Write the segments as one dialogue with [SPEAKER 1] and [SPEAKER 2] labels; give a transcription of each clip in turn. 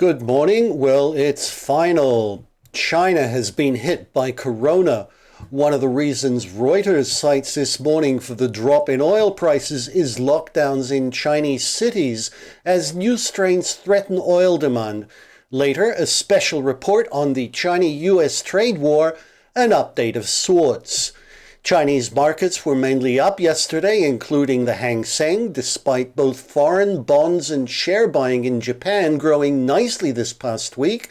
[SPEAKER 1] Good morning. Well, it's final. China has been hit by corona. One of the reasons Reuters cites this morning for the drop in oil prices is lockdowns in Chinese cities as new strains threaten oil demand. Later, a special report on the China-US trade war, an update of sorts. Chinese markets were mainly up yesterday, including the Hang Seng, despite both foreign bonds and share buying in Japan growing nicely this past week.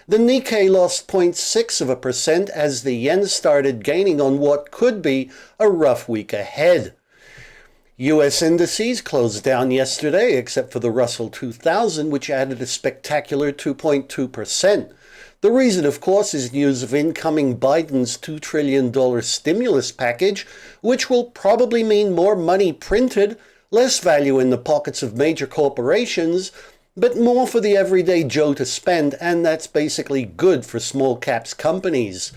[SPEAKER 1] The Nikkei lost 0.6% as the yen started gaining on what could be a rough week ahead. U.S. indices closed down yesterday, except for the Russell 2000, which added a spectacular 2.2%. The reason, of course, is news of incoming Biden's $2 trillion stimulus package, which will probably mean more money printed, less value in the pockets of major corporations, but more for the everyday Joe to spend, and that's basically good for small caps companies.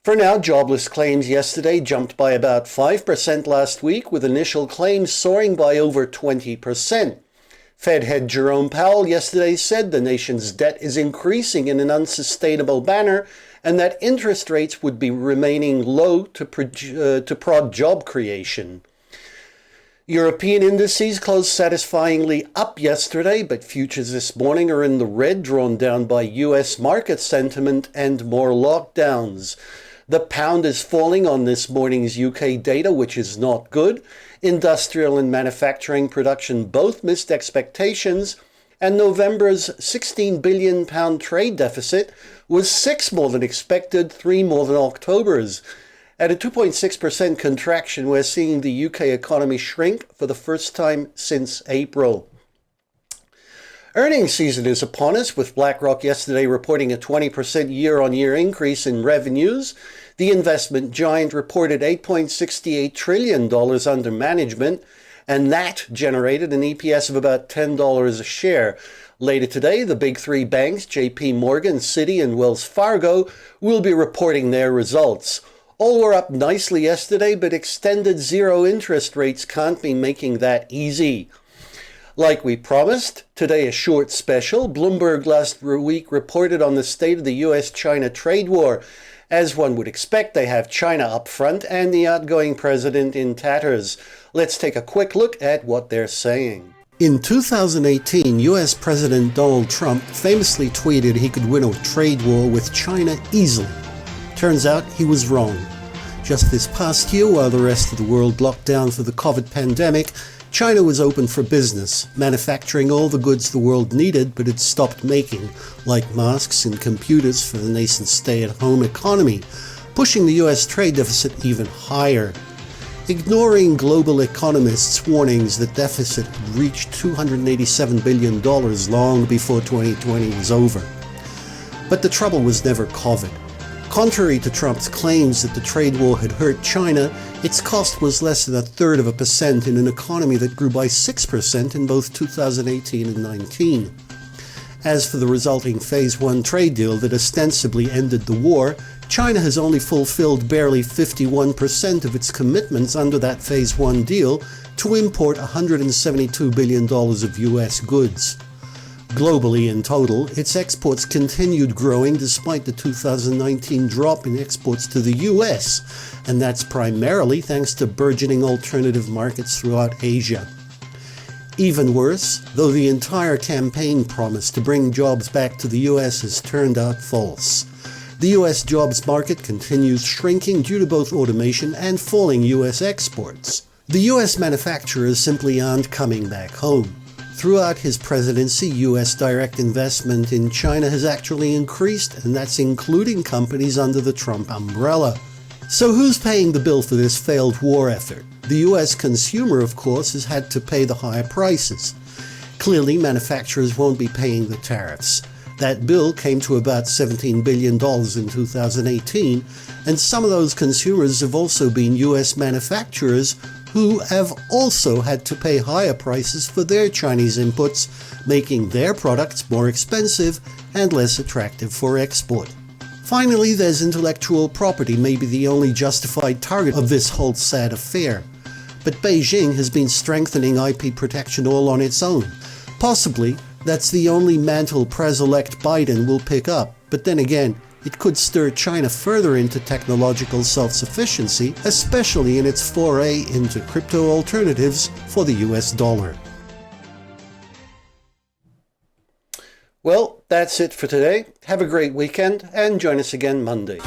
[SPEAKER 1] For now, jobless claims yesterday jumped by about 5% last week, with initial claims soaring by over 20%. Fed head Jerome Powell yesterday said the nation's debt is increasing in an unsustainable manner and that interest rates would be remaining low to prod job creation. European indices closed satisfyingly up yesterday, but futures this morning are in the red, drawn down by U.S. market sentiment and more lockdowns. The pound is falling on this morning's UK data, which is not good. Industrial and manufacturing production both missed expectations, and November's £16 billion trade deficit was 6 more than expected, 3 more than October's. At a 2.6% contraction, we're seeing the UK economy shrink for the first time since April. Earnings season is upon us, with BlackRock yesterday reporting a 20% year-on-year increase in revenues. The investment giant reported $8.68 trillion under management, and that generated an EPS of about $10 a share. Later today, the big three banks, JP Morgan, Citi, and Wells Fargo, will be reporting their results. All were up nicely yesterday, but extended zero interest rates can't be making that easy. Like we promised, today a short special. Bloomberg last week reported on the state of the U.S.-China trade war. As one would expect, they have China up front and the outgoing president in tatters. Let's take a quick look at what they're saying. In 2018, U.S. President Donald Trump famously tweeted he could win a trade war with China easily. Turns out he was wrong. Just this past year, while the rest of the world locked down for the COVID pandemic, China was open for business, manufacturing all the goods the world needed but had stopped making, like masks and computers for the nascent stay-at-home economy, pushing the U.S. trade deficit even higher. Ignoring global economists' warnings, the deficit had reached $287 billion long before 2020 was over. But the trouble was never COVID. Contrary to Trump's claims that the trade war had hurt China, its cost was less than 0.33% in an economy that grew by 6% in both 2018 and 19. As for the resulting Phase 1 trade deal that ostensibly ended the war, China has only fulfilled barely 51% of its commitments under that Phase 1 deal to import $172 billion of U.S. goods. Globally, in total, its exports continued growing despite the 2019 drop in exports to the US, and that's primarily thanks to burgeoning alternative markets throughout Asia. Even worse, though the entire campaign promise to bring jobs back to the US has turned out false. The US jobs market continues shrinking due to both automation and falling US exports. The US manufacturers simply aren't coming back home. Throughout his presidency, U.S. direct investment in China has actually increased, and that's including companies under the Trump umbrella. So who's paying the bill for this failed war effort? The U.S. consumer, of course, has had to pay the higher prices. Clearly, manufacturers won't be paying the tariffs. That bill came to about $17 billion in 2018, and some of those consumers have also been U.S. manufacturers who have also had to pay higher prices for their Chinese inputs, making their products more expensive and less attractive for export. Finally, there's intellectual property, maybe the only justified target of this whole sad affair. But Beijing has been strengthening IP protection all on its own, possibly That's the only mantle Pres-elect Biden will pick up, but then again, it could stir China further into technological self-sufficiency, especially in its foray into crypto alternatives for the US dollar. Well, that's it for today. Have a great weekend and join us again Monday.